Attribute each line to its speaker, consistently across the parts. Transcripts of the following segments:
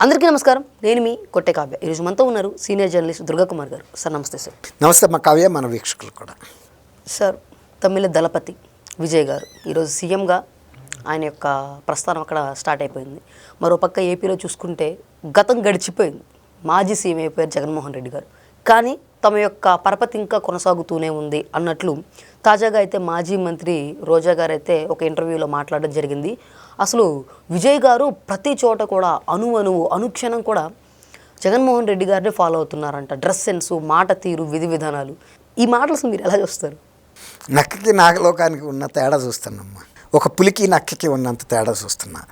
Speaker 1: అందరికీ నమస్కారం. నేను మీ కొట్టే కావ్య. ఈరోజు మనతో ఉన్నారు సీనియర్ జర్నలిస్ట్ దుర్గా కుమార్ గారు. సార్ నమస్తే. సార్
Speaker 2: నమస్తే మా కావ్య, మన వీక్షకులు కూడా.
Speaker 1: సార్, తమిళ దళపతి విజయ్ గారు ఈరోజు సీఎంగా ఆయన యొక్క ప్రస్థానం అక్కడ స్టార్ట్ అయిపోయింది. మరోపక్క ఏపీలో చూసుకుంటే గతం గడిచిపోయింది. మాజీ సీఎం అయిపోయారు జగన్మోహన్ రెడ్డి గారు. కానీ తమ యొక్క పరపతి ఇంకా కొనసాగుతూనే ఉంది అన్నట్లు తాజాగా అయితే మాజీ మంత్రి రోజా గారు అయితే ఒక ఇంటర్వ్యూలో మాట్లాడడం జరిగింది. అసలు విజయ్ గారు ప్రతి చోట కూడా అనుక్షణం కూడా జగన్మోహన్ రెడ్డి గారిని ఫాలో అవుతున్నారంట. డ్రెస్ సెన్సు, మాట తీరు, విధి విధానాలు. ఈ మాటలు అసలు మీరు ఎలా చూస్తారు?
Speaker 2: నక్కకి నాగలోకానికి ఉన్న తేడా చూస్తున్నామ్మా. ఒక పులికి నక్కకి ఉన్నంత తేడా చూస్తున్నా.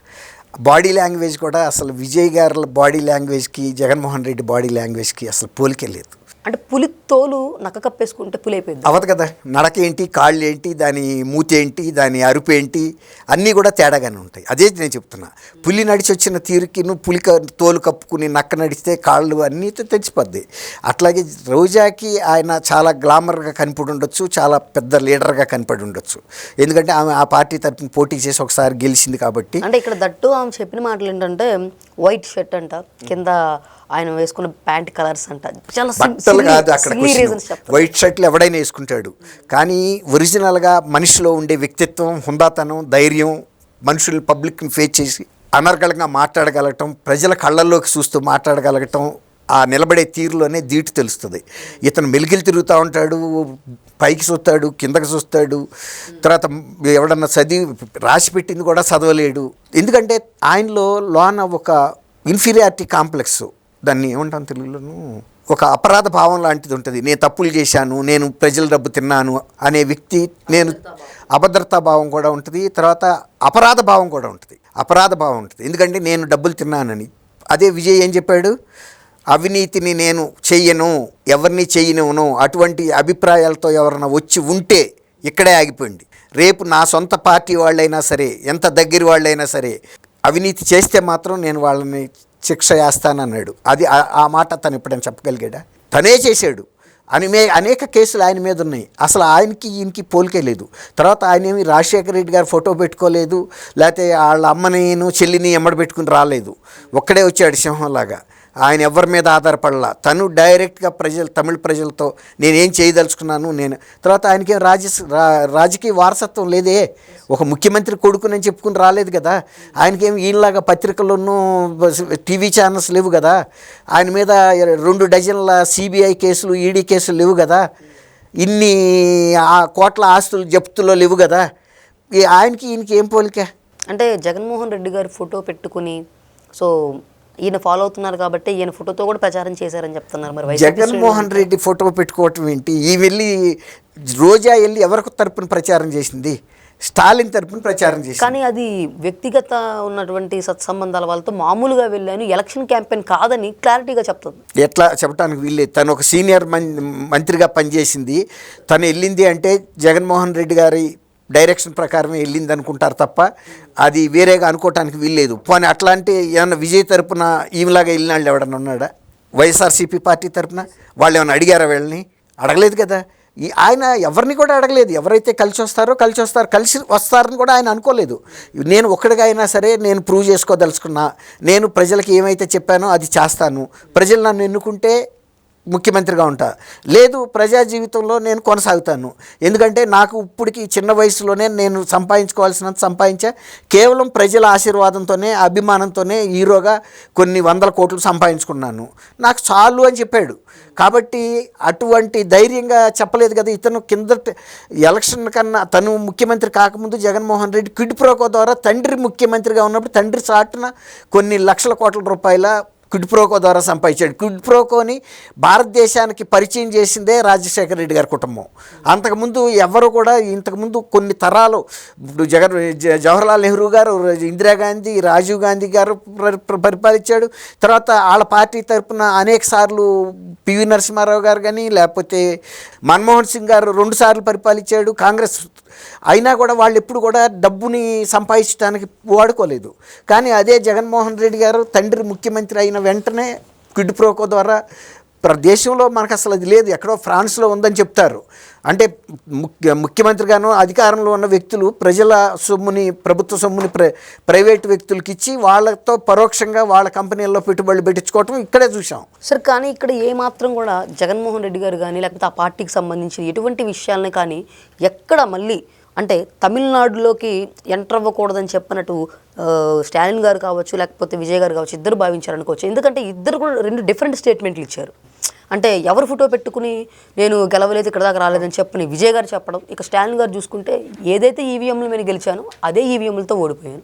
Speaker 2: బాడీ లాంగ్వేజ్ కూడా అసలు విజయ్ గారి బాడీ లాంగ్వేజ్కి జగన్మోహన్ రెడ్డి బాడీ లాంగ్వేజ్కి అసలు పోలికే లేదు.
Speaker 1: అంటే పులి తోలు నక్క కప్పేసుకుంటే పులి అయిపోయింది
Speaker 2: అవదు కదా. నడకేంటి, కాళ్ళు ఏంటి, దాని మూతి ఏంటి, దాని అరుపు ఏంటి, అన్నీ కూడా తేడాగానే ఉంటాయి. అదే నేను చెప్తున్నా. పులి నడిచి వచ్చిన తీరుకి పులి తోలు కప్పుకుని నక్క నడిస్తే కాళ్ళు అన్నీ తెచ్చిపోద్ది. అట్లాగే రోజాకి ఆయన చాలా గ్లామర్గా కనపడి ఉండొచ్చు, చాలా పెద్ద లీడర్గా కనపడి ఉండొచ్చు. ఎందుకంటే ఆమె ఆ పార్టీ తరఫున పోటీ చేసి ఒకసారి గెలిచింది కాబట్టి.
Speaker 1: అంటే ఇక్కడ దట్టు ఆమె చెప్పిన మాటలు ఏంటంటే వైట్ షర్ట్ అంట, కింద ఆయన వేసుకున్న ప్యాంట్ కలర్స్ అంట, చాలా
Speaker 2: బట్టలు కాదు అక్కడ. వైట్ షర్ట్లు ఎవడైనా వేసుకుంటాడు, కానీ ఒరిజినల్గా మనిషిలో ఉండే వ్యక్తిత్వం, హుందాతనం, ధైర్యం, మనుషులు పబ్లిక్ని ఫేస్ చేసి అనర్గళంగా మాట్లాడగలగటం, ప్రజల కళ్ళల్లోకి చూస్తూ మాట్లాడగలగటం, ఆ నిలబడే తీరులోనే ధీటు తెలుస్తుంది. ఇతను మెలిగిలు తిరుగుతూ ఉంటాడు, పైకి చూస్తాడు, కిందకి చూస్తాడు, తర్వాత ఎవడన్నా రాసి పెట్టింది కూడా చదవలేడు. ఎందుకంటే ఆయనలో లోన ఒక ఇన్ఫీరియారిటీ కాంప్లెక్స్, దాన్ని ఏమంటాను తెలుగులోను, ఒక అపరాధ భావం లాంటిది ఉంటుంది. నేను తప్పులు చేశాను, నేను ప్రజల డబ్బు తిన్నాను అనే వ్యక్తి, నేను అభద్రతా భావం కూడా ఉంటుంది, తర్వాత అపరాధ భావం కూడా ఉంటుంది. ఎందుకంటే నేను డబ్బులు తిన్నానని. అదే విజయ్ ఏం చెప్పాడు? అవినీతిని నేను చెయ్యను, ఎవరిని చెయ్యను, అటువంటి అభిప్రాయాలతో ఎవరైనా వచ్చి ఉంటే ఇక్కడే ఆగిపోయింది. రేపు నా సొంత పార్టీ వాళ్ళైనా సరే, ఎంత దగ్గర వాళ్ళైనా సరే, అవినీతి చేస్తే మాత్రం నేను వాళ్ళని శిక్ష వేస్తానన్నాడు. అది ఆ మాట తను ఎప్పుడైనా చెప్పగలిగాడా? తనే చేశాడు. అనేక కేసులు ఆయన మీద ఉన్నాయి. అసలు ఆయనకి ఈయనకి పోలికే లేదు. తర్వాత ఆయన ఏమి రాజశేఖర రెడ్డి గారు ఫోటో పెట్టుకోలేదు, లేకపోతే వాళ్ళ అమ్మని చెల్లిని ఎమ్మడి పెట్టుకుని రాలేదు. ఒక్కడే వచ్చాడు సింహంలాగా. ఆయన ఎవరి మీద ఆధారపడలా. తను డైరెక్ట్గా తమిళ ప్రజలతో నేనేం చేయదలుచుకున్నాను తర్వాత ఆయనకేం రాజకీయ వారసత్వం లేదే. ఒక ముఖ్యమంత్రి కొడుకునని చెప్పుకుని రాలేదు కదా. ఆయనకేం ఈయనలాగా పత్రికల్లోనూ టీవీ ఛానల్స్ లేవు కదా. ఆయన మీద 2 డజన్ల సిబిఐ కేసులు, ఈడీ కేసులు లేవు కదా. ఇన్ని కోట్ల ఆస్తులు జప్తులో లేవు కదా. ఆయనకి ఈయనకి ఏం పోలిక?
Speaker 1: అంటే జగన్మోహన్ రెడ్డి గారి ఫోటో పెట్టుకుని సో ఈయన ఫాలో అవుతున్నారు కాబట్టి ఈయన ఫోటోతో కూడా ప్రచారం చేశారని చెప్తున్నారు. మరి
Speaker 2: జగన్మోహన్ రెడ్డి ఫోటో పెట్టుకోవటం ఏంటి? రోజా వెళ్ళి ఎవరికి తరపున ప్రచారం చేసింది? స్టాలిన్ తరపున ప్రచారం చేసింది.
Speaker 1: కానీ అది వ్యక్తిగత ఉన్నటువంటి సత్సంబంధాల వాళ్ళతో మామూలుగా వెళ్ళాను, ఎలక్షన్ క్యాంపెయిన్ కాదని క్లారిటీగా చెప్తుంది.
Speaker 2: ఎట్లా చెప్పడానికి వీల్లేదు. తను ఒక సీనియర్ మంత్రిగా పనిచేసింది. తను వెళ్ళింది అంటే జగన్మోహన్ రెడ్డి గారి డైరెక్షన్ ప్రకారమే వెళ్ళింది అనుకుంటారు తప్ప అది వేరేగా అనుకోవటానికి వీల్లేదు. పోనీ అట్లాంటి ఏమన్నా విజయ్ తరపున ఈమెలాగా వెళ్ళిన వాళ్ళు ఎవడన్నా ఉన్నాడా? వైఎస్ఆర్సీపీ పార్టీ తరపున వాళ్ళు ఏమైనా అడిగారా? వీళ్ళని అడగలేదు కదా. ఆయన ఎవరిని కూడా అడగలేదు. ఎవరైతే కలిసి వస్తారని కూడా ఆయన అనుకోలేదు. నేను ఒక్కడిగా అయినా సరే నేను ప్రూవ్ చేసుకోదలుచుకున్నా, నేను ప్రజలకి ఏమైతే చెప్పానో అది చేస్తాను, ప్రజలు నన్ను ఎన్నుకుంటే ముఖ్యమంత్రిగా ఉంటా, లేదు ప్రజా జీవితంలో నేను కొనసాగుతాను. ఎందుకంటే నాకు ఇప్పటికి చిన్న వయసులోనే నేను సంపాదించుకోవాల్సినంత సంపాదించా. కేవలం ప్రజల ఆశీర్వాదంతోనే, అభిమానంతోనే హీరోగా కొన్ని 100 కోట్లు సంపాదించుకున్నాను, నాకు చాలు అని చెప్పాడు. కాబట్టి అటువంటి ధైర్యంగా చెప్పలేదు కదా. ఇతను ఎలక్షన్ కన్నా తను ముఖ్యమంత్రి కాకముందు జగన్మోహన్ రెడ్డి క్విడ్ ప్రోకో ద్వారా తండ్రి ముఖ్యమంత్రిగా ఉన్నప్పుడు తండ్రి చాటున కొన్ని లక్షల కోట్ల రూపాయల క్విడ్ ప్రోకో ద్వారా సంపాదించాడు. క్విడ్ ప్రోకోని భారతదేశానికి పరిచయం చేసిందే రాజశేఖర రెడ్డి గారి కుటుంబం. అంతకుముందు ఎవరు కూడా ఇంతకుముందు కొన్ని తరాలు, ఇప్పుడు జవహర్లాల్ నెహ్రూ గారు, ఇందిరాగాంధీ, రాజీవ్ గాంధీ గారు పరిపాలించాడు. తర్వాత వాళ్ళ పార్టీ తరఫున అనేక సార్లు పివి నరసింహారావు గారు కానీ, లేకపోతే మన్మోహన్ సింగ్ గారు 2 సార్లు పరిపాలించాడు కాంగ్రెస్. అయినా కూడా వాళ్ళు ఎప్పుడు కూడా డబ్బుని సంపాదించడానికి వాడుకోలేదు. కానీ అదే జగన్మోహన్ రెడ్డి గారు తండ్రి ముఖ్యమంత్రి అయిన వెంటనే క్విడ్ ప్రోకో ద్వారా దేశంలో మనకు అసలు అది లేదు, ఎక్కడో ఫ్రాన్స్లో ఉందని చెప్తారు. అంటే ముఖ్యమంత్రిగానో అధికారంలో ఉన్న వ్యక్తులు ప్రజల సొమ్ముని, ప్రభుత్వ సొమ్ముని ప్రైవేటు వ్యక్తులకి ఇచ్చి వాళ్ళతో పరోక్షంగా వాళ్ళ కంపెనీల్లో పెట్టుబడులు పెట్టించుకోవటం ఇక్కడే చూసాం.
Speaker 1: సార్, కానీ ఇక్కడ ఏమాత్రం కూడా జగన్మోహన్ రెడ్డి గారు కానీ లేకపోతే ఆ పార్టీకి సంబంధించిన ఎటువంటి విషయాలని కానీ ఎక్కడ మళ్ళీ అంటే తమిళనాడులోకి ఎంటర్ అవ్వకూడదని చెప్పినట్టు స్టాలిన్ గారు కావచ్చు లేకపోతే విజయ్ గారు కావచ్చు ఇద్దరు భావించారనుకోవచ్చు. ఎందుకంటే ఇద్దరు కూడా 2 డిఫరెంట్ స్టేట్మెంట్లు ఇచ్చారు. అంటే ఎవరు ఫోటో పెట్టుకుని నేను గెలవలేదు ఇక్కడ దాకా రాలేదని చెప్పని విజయ్ గారు చెప్పడం, ఇక స్టాలిన్ గారు చూసుకుంటే ఏదైతే ఈవీఎంలు నేను గెలిచానో అదే ఈవీఎంలతో ఓడిపోయాను.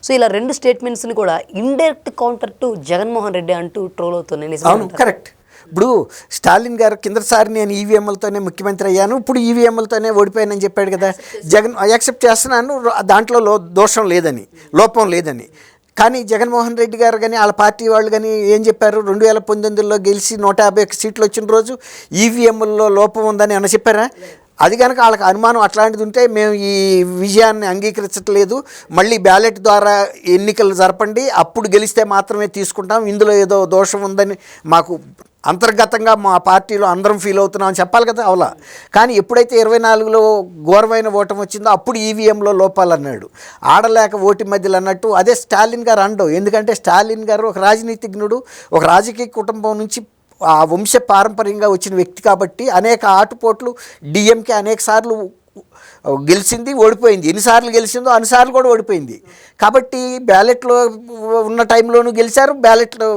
Speaker 1: సో ఇలా 2 స్టేట్మెంట్స్ని కూడా indirect counter to Jaganmohan Reddy అంటూ ట్రోల్ అవుతున్నాయి.
Speaker 2: అవును, కరెక్ట్. ఇప్పుడు స్టాలిన్ గారు కిందసారి నేను ఈవీఎంలతోనే ముఖ్యమంత్రి అయ్యాను, ఇప్పుడు ఈవీఎంలతోనే ఓడిపోయానని చెప్పాడు కదా. జగన్ యాక్సెప్ట్ చేస్తున్నాను, దాంట్లో దోషం లేదని, లోపం లేదని. కానీ జగన్మోహన్ రెడ్డి గారు కానీ వాళ్ళ పార్టీ వాళ్ళు కానీ ఏం చెప్పారు? 2019లో గెలిచి 151 సీట్లు వచ్చిన రోజు ఈవీఎంలలో లోపం ఉందని ఏమన్నా చెప్పారా? అది కనుక వాళ్ళకి అనుమానం అట్లాంటిది ఉంటే మేము ఈ విజయాన్ని అంగీకరించట్లేదు, మళ్ళీ బ్యాలెట్ ద్వారా ఎన్నికలు జరపండి, అప్పుడు గెలిస్తే మాత్రమే తీసుకుంటాం, ఇందులో ఏదో దోషం ఉందని మాకు అంతర్గతంగా మా పార్టీలో అందరం ఫీల్ అవుతున్నామని చెప్పాలి కదా. అవలా. కానీ ఎప్పుడైతే 24లో ఘోరమైన ఓటమి వచ్చిందో అప్పుడు ఈవీఎంలో లోపాలన్నాడు. ఆడలేక ఓటి మధ్యలో అన్నట్టు అదే స్టాలిన్ గారు అండవు. ఎందుకంటే స్టాలిన్ గారు ఒక రాజనీతిజ్ఞుడు, ఒక రాజకీయ కుటుంబం నుంచి ఆ వంశ పారంపర్యంగా వచ్చిన వ్యక్తి కాబట్టి అనేక ఆటుపోట్లు డిఎంకే అనేక సార్లు గెలిచింది, ఓడిపోయింది. ఎన్నిసార్లు గెలిచిందో అన్నిసార్లు కూడా ఓడిపోయింది. కాబట్టి బ్యాలెట్లో ఉన్న టైంలోనూ గెలిచారు, బ్యాలెట్లో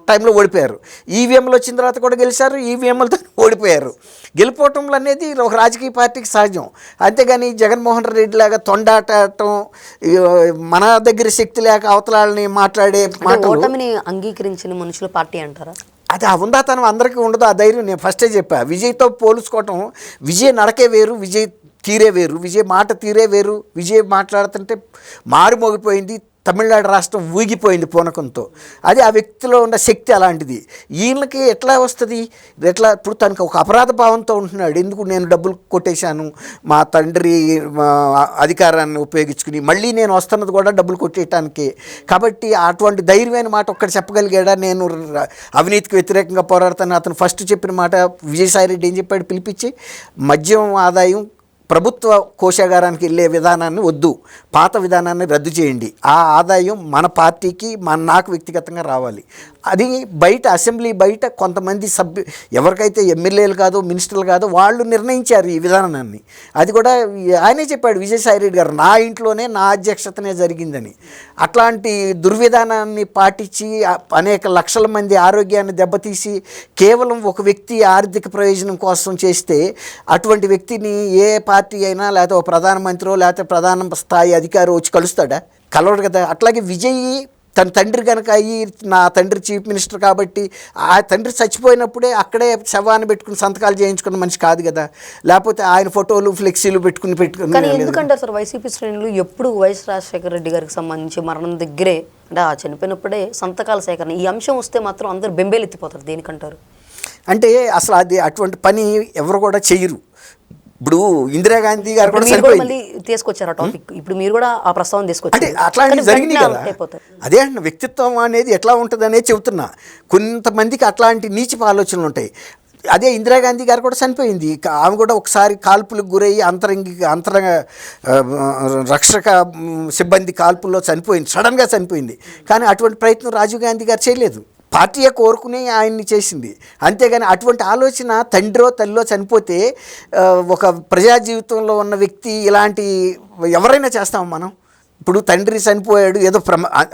Speaker 2: టైంలో ఓడిపోయారు. ఈవీఎంలు వచ్చిన తర్వాత కూడా గెలిచారు, ఈవీఎంలతో ఓడిపోయారు. గెలిపోవటంలో అనేది ఒక రాజకీయ పార్టీకి సహజం. అంతేగాని జగన్మోహన్ రెడ్డి లాగా తొండాటం, మన దగ్గర శక్తి లేక అవతలాలని మాట్లాడే మాటలు,
Speaker 1: ఓటమిని అంగీకరించిన మనుషుల పార్టీ అంటారా?
Speaker 2: అది ఆ ఉందాతనం అందరికీ ఉండదు, ఆ ధైర్యం. నేను ఫస్టే చెప్పా, విజయ్తో పోల్చుకోవటం, విజయ్ నడకే వేరు, విజయ్ తీరే వేరు, విజయ్ మాట తీరే వేరు. విజయ్ మాట్లాడుతుంటే మారుమోగిపోయింది, తమిళనాడు రాష్ట్రం ఊగిపోయింది పూనకంతో. అది ఆ వ్యక్తిలో ఉన్న శక్తి అలాంటిది. ఈయనకి ఎట్లా వస్తుంది? ఎట్లా? ఇప్పుడు తనకు ఒక అపరాధ భావంతో ఉంటున్నాడు. ఎందుకు నేను డబ్బులు కొట్టేశాను, మా తండ్రి అధికారాన్ని ఉపయోగించుకుని మళ్ళీ నేను వస్తున్నది కూడా డబ్బులు కొట్టేయటానికి. కాబట్టి అటువంటి ధైర్యమైన మాట ఒక్కటి చెప్పగలిగాడా? నేను అవినీతికి వ్యతిరేకంగా పోరాడతాను. అతను ఫస్ట్ చెప్పిన మాట విజయసాయిరెడ్డి ఏం చెప్పాడు? పిలిపించి మద్యం ఆదాయం ప్రభుత్వ కోశాగారానికి వెళ్ళే విధానాన్ని వద్దు, పాత విధానాన్ని రద్దు చేయండి, ఆ ఆదాయం మన పార్టీకి నాకు వ్యక్తిగతంగా రావాలి. అది బయట అసెంబ్లీ బయట కొంతమంది ఎవరికైతే ఎమ్మెల్యేలు కాదో మినిస్టర్లు కాదో వాళ్ళు నిర్ణయించారు ఈ విధానాన్ని. అది కూడా ఆయనే చెప్పాడు విజయసాయిరెడ్డి గారు, నా ఇంట్లోనే నా అధ్యక్షతనే జరిగిందని. అట్లాంటి దుర్విధానాన్ని పాటించి అనేక లక్షల మంది ఆరోగ్యాన్ని దెబ్బతీసి కేవలం ఒక వ్యక్తి ఆర్థిక ప్రయోజనం కోసం చేస్తే అటువంటి వ్యక్తిని ఏ పార్టీ అయినా లేకపోతే ఒక ప్రధానమంత్రో లేకపోతే ప్రధాన స్థాయి అధికారి వచ్చి కలుస్తాడా? కలవడు కదా. అట్లాగే విజయ్ తన తండ్రి కనుక అయ్యి, నా తండ్రి చీఫ్ మినిస్టర్ కాబట్టి ఆ తండ్రి చచ్చిపోయినప్పుడే అక్కడే శవాన్ని పెట్టుకుని సంతకాలు చేయించుకున్న మనిషి కాదు కదా. లేకపోతే ఆయన ఫోటోలు ఫ్లెక్సీలు పెట్టుకుని
Speaker 1: కానీ ఎందుకంటే సార్ వైసీపీ శ్రేణులు ఎప్పుడు వైఎస్ రాజశేఖర రెడ్డి గారికి సంబంధించి మరణం దగ్గరే అంటే ఆ చనిపోయినప్పుడే సంతకాల సేకరణ, ఈ అంశం వస్తే మాత్రం అందరూ బెంబేలెత్తిపోతారు. దేనికంటారు?
Speaker 2: అంటే అసలు అది అటువంటి పని ఎవరు కూడా చెయ్యరు. ఇప్పుడు ఇందిరాగాంధీ గారు కూడా సరిపోయింది
Speaker 1: తీసుకొచ్చారు ఆ టాపిక్. ఇప్పుడు మీరు కూడా ఆ ప్రస్తావన తీసుకొచ్చారు.
Speaker 2: అంటే అట్లాంటివి జరిగినాయి కదా. అదే అండి, వ్యక్తిత్వం అనేది ఎట్లా ఉంటుంది అనేది చెబుతున్నా. కొంతమందికి అట్లాంటి నీచపు ఆలోచనలు ఉంటాయి. అదే ఇందిరాగాంధీ గారు కూడా చనిపోయింది. ఆమె కూడా ఒకసారి కాల్పులకు గురయ్యి అంతరంగ రక్షక సిబ్బంది కాల్పుల్లో చనిపోయింది, సడన్గా చనిపోయింది. కానీ అటువంటి ప్రయత్నం రాజీవ్ గాంధీ గారు చేయలేదు, పార్టీయే కోరుకునే ఆయన్ని చేసింది. అంతేగాని అటువంటి ఆలోచన తండ్రో తల్లిలో చనిపోతే ఒక ప్రజా జీవితంలో ఉన్న వ్యక్తి ఇలాంటి ఎవరైనా చేస్తాం మనం. ఇప్పుడు తండ్రి చనిపోయాడు, ఏదో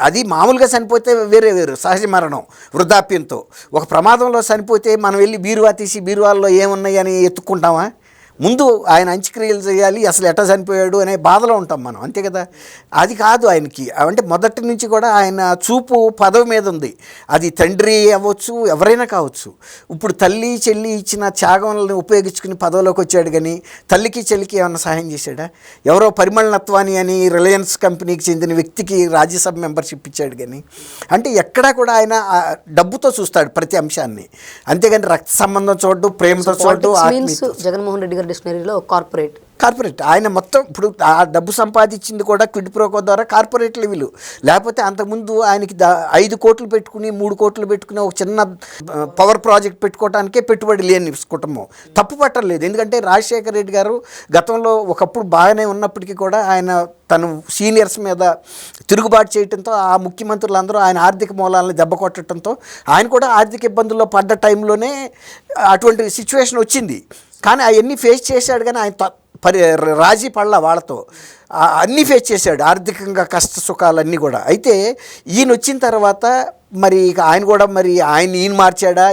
Speaker 2: అది మామూలుగా చనిపోతే వేరు సహజ మరణం వృద్ధాప్యంతో. ఒక ప్రమాదంలో చనిపోతే మనం వెళ్ళి బీరువా తీసి బీరువాల్లో ఏమున్నాయి అని ఎత్తుక్కుంటామా? ముందు ఆయన అంత్యక్రియలు చేయాలి, అసలు ఎట్లా చనిపోయాడు అనే బాధలో ఉంటాం మనం, అంతే కదా. అది కాదు ఆయనకి. అంటే మొదటి నుంచి కూడా ఆయన చూపు పదవి మీద ఉంది. అది తండ్రి అవ్వచ్చు, ఎవరైనా కావచ్చు. ఇప్పుడు తల్లి చెల్లి ఇచ్చిన త్యాగాలను ఉపయోగించుకుని పదవిలోకి వచ్చాడు. కానీ తల్లికి చెల్లికి ఏమన్నా సహాయం చేశాడా? ఎవరో పరిమళ నత్వాని అని రిలయన్స్ కంపెనీకి చెందిన వ్యక్తికి రాజ్యసభ మెంబర్షిప్ ఇచ్చాడు. కానీ అంటే ఎక్కడా కూడా ఆయన డబ్బుతో చూస్తాడు ప్రతి అంశాన్ని, అంతేగాని రక్త సంబంధం చూడడు, ప్రేమతో చూడడు.
Speaker 1: జగన్మోహన్ రెడ్డి డిక్షనరీ డిక్షనరీలో కార్పొరేట్
Speaker 2: ఆయన మొత్తం ఇప్పుడు ఆ డబ్బు సంపాదించింది కూడా క్విడ్ ప్రోకో ద్వారా కార్పొరేట్ లెవెల్. లేకపోతే అంతకుముందు ఆయనకి 5 కోట్లు పెట్టుకుని 3 కోట్లు పెట్టుకుని ఒక చిన్న పవర్ ప్రాజెక్ట్ పెట్టుకోవడానికే పెట్టుబడి లేని కుటుంబం. తప్పు పట్టలేదు, ఎందుకంటే రాజశేఖర రెడ్డి గారు గతంలో ఒకప్పుడు బాగానే ఉన్నప్పటికీ కూడా ఆయన తను సీనియర్స్ మీద తిరుగుబాటు చేయడంతో ఆ ముఖ్యమంత్రులందరూ ఆయన ఆర్థిక మూలాలను దెబ్బ కొట్టడంతో ఆయన కూడా ఆర్థిక ఇబ్బందుల్లో పడ్డ టైంలోనే అటువంటి సిచ్యువేషన్ వచ్చింది. కానీ అవన్నీ ఫేస్ చేశాడు, కానీ ఆయన రాజీ పడలా వాళ్ళతో, అన్నీ ఫేస్ చేశాడు, ఆర్థికంగా కష్ట సుఖాలన్నీ కూడా. అయితే ఈయన వచ్చిన తర్వాత మరి ఆయన కూడా మరి ఈయన మార్చాడా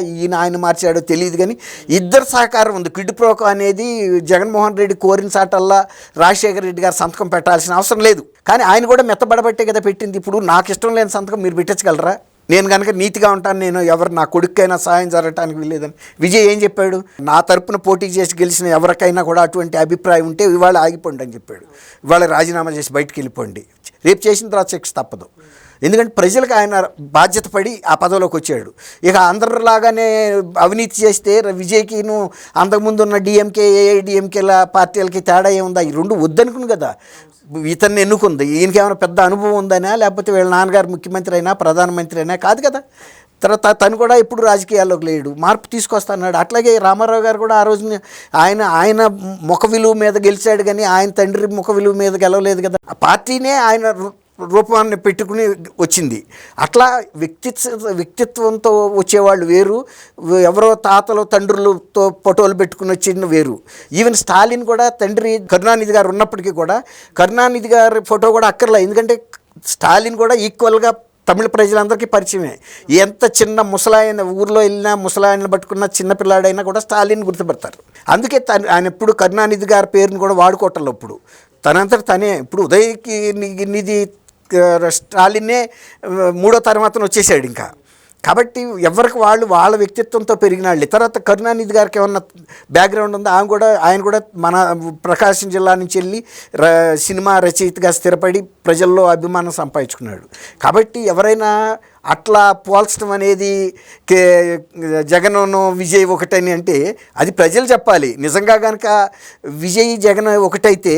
Speaker 2: ఆయన మార్చాడో తెలియదు, కానీ ఇద్దరు సహకారం ఉంది. క్విడ్ ప్రోకో అనేది జగన్మోహన్ రెడ్డి కోరిన సాటల్లా రాజశేఖర రెడ్డి గారు సంతకం పెట్టాల్సిన అవసరం లేదు, కానీ ఆయన కూడా మెత్తబడబట్టే కదా పెట్టింది. ఇప్పుడు నాకు ఇష్టం లేని సంతకం మీరు పెట్టించగలరా? నేను కనుక నీతిగా ఉంటాను, నేను ఎవరు నా కొడుకైనా సాయం జరగటానికి వీల్లేదని విజయ్ ఏం చెప్పాడు? నా తరపున పోటీ చేసి గెలిచిన ఎవరికైనా కూడా అటువంటి అభిప్రాయం ఉంటే ఇవాళ ఆగిపోండి అని చెప్పాడు. ఇవాళ రాజీనామా చేసి బయటికి వెళ్ళిపోండి, రేపు చేసిన తర్వాత శిక్ష తప్పదు. ఎందుకంటే ప్రజలకు ఆయన బాధ్యత పడి ఆ పదవిలోకి వచ్చాడు. ఇక అందరిలాగానే అవినీతి చేస్తే విజయ్కిను అంతకుముందు ఉన్న డిఎంకే ఏఐడిఎంకేల పార్టీలకి తేడా ఏముందా? ఈ రెండు వద్దనుకుని కదా ఇతన్ని ఎన్నుకుంది. ఈయనకేమైనా పెద్ద అనుభవం ఉందనా, లేకపోతే వీళ్ళ నాన్నగారు ముఖ్యమంత్రి అయినా ప్రధానమంత్రి అయినా కాదు కదా. తర్వాత తను కూడా ఇప్పుడు రాజకీయాల్లోకి లేడు, మార్పు తీసుకొస్తాడు. అట్లాగే రామారావు గారు కూడా ఆ రోజున ఆయన ముఖ విలువ మీద గెలిచాడు, కానీ ఆయన తండ్రి ముఖ విలువ మీద గెలవలేదు కదా. ఆ పార్టీనే ఆయన రూపాన్ని పెట్టుకుని వచ్చింది. అట్లా వ్యక్తిత్వంతో వచ్చేవాళ్ళు వేరు, ఎవరో తాతలు తండ్రులతో ఫోటోలు పెట్టుకుని వచ్చిన వేరు. ఈవెన్ స్టాలిన్ కూడా తండ్రి కరుణానిధి గారు ఉన్నప్పటికీ కూడా కరుణానిధి గారి ఫోటో కూడా అక్కర్లే, ఎందుకంటే స్టాలిన్ కూడా ఈక్వల్గా తమిళ ప్రజలందరికీ పరిచయమే. ఎంత చిన్న ముసలాయన ఊర్లో వెళ్ళినా ముసలాయన పట్టుకున్న చిన్నపిల్లాడైనా కూడా స్టాలిన్ గుర్తుపెడతారు. అందుకే ఆయన ఎప్పుడు కరుణానిధి గారి పేరుని కూడా వాడుకోవటంలో ఇప్పుడు తనంతట తనే. ఇప్పుడు ఉదయకి నిధి స్టాలిన్నే 3వ తరమాతను వచ్చేసాడు ఇంకా. కాబట్టి ఎవరికి వాళ్ళ వ్యక్తిత్వంతో పెరిగిన వాళ్ళు. తర్వాత కరుణానిధి గారికి ఏమన్నా బ్యాక్గ్రౌండ్ ఉందో ఆయన కూడా మన ప్రకాశం జిల్లా నుంచి వెళ్ళి సినిమా రచయితగా స్థిరపడి ప్రజల్లో అభిమానం సంపాదించుకున్నాడు. కాబట్టి ఎవరైనా అట్లా పోల్చడం అనేది జగన్ను విజయ్ ఒకటని అంటే అది ప్రజలు చెప్పాలి. నిజంగా కనుక విజయ్ జగన్ ఒకటైతే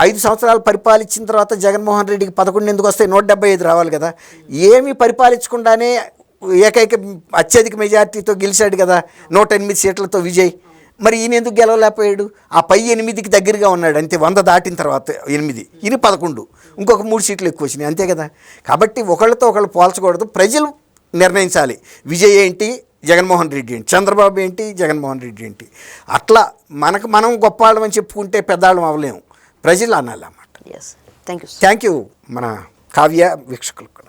Speaker 2: 5 సంవత్సరాలు పరిపాలించిన తర్వాత జగన్మోహన్ రెడ్డికి 11 ఎందుకు వస్తాయి? 175 రావాలి కదా. ఏమీ పరిపాలించకుండానే ఏకైక అత్యధిక మెజార్టీతో గెలిచాడు కదా, 108 సీట్లతో విజయ్. మరి ఈయన ఎందుకు గెలవలేకపోయాడు? ఆ పై 8కి దగ్గరగా ఉన్నాడు అంతే. 100 దాటిన తర్వాత 8, ఈయన 11, ఇంకొక 3 సీట్లు ఎక్కువ వచ్చినాయి అంతే కదా. కాబట్టి ఒకళ్ళతో ఒకళ్ళు పోల్చకూడదు, ప్రజలు నిర్ణయించాలి. విజయ్ ఏంటి, జగన్మోహన్ రెడ్డి ఏంటి, చంద్రబాబు ఏంటి, జగన్మోహన్ రెడ్డి ఏంటి. అట్లా మనం గొప్ప వాళ్ళమని చెప్పుకుంటే పెద్దవాళ్ళం అవ్వలేము, ప్రజలు అనాలి అన్నమాట.
Speaker 1: Yes, thank you.
Speaker 2: Thank you మన కావ్య వీక్షకులకు కూడా.